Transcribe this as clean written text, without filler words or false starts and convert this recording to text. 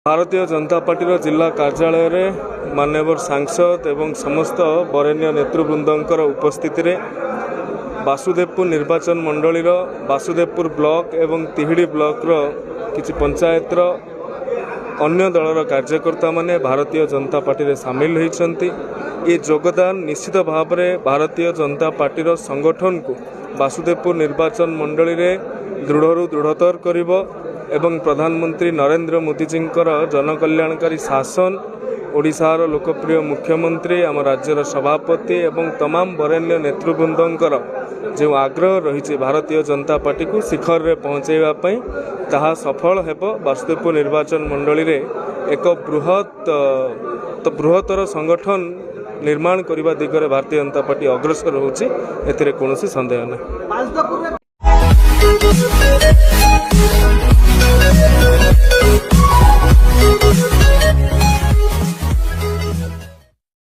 Bharatiya Janata party जिला कार्यालय में माननीय सांसद एवं समस्त वरेण्य नेतृवृंदर उपस्थिति रे वासुदेवपुर निर्वाचन मंडलीर वासुदेवपुर ब्लॉक एवं तिहिड़ी ब्लॉक किसी पंचायत अन्य दलर कार्यकर्ता माने भारतीय जनता पार्टी रे सामिल होती। ये योगदान निश्चित भाव में भारतीय जनता पार्टी संगठन को वासुदेवपुर निर्वाचन मंडली रे दृढ़ दृढ़तर करिबो एवं प्रधानमंत्री नरेंद्र मोदी जी जनकल्याणकारी शासन ओडिशार लोकप्रिय मुख्यमंत्री आम राज्यर सभापति एवं तमाम वरेण्य नेतृवृंदर जो आग्रह रही भारतीय जनता पार्टी को शिखर रे पहुँचाइवाई ताहा सफल हेब। वासुदेवपुर निर्वाचन मंडली रे एक बृहत्तर संगठन निर्माण करने दिगरे भारतीय जनता पार्टी अग्रसर होची एथिरे कोनोसी संदेह नहीं।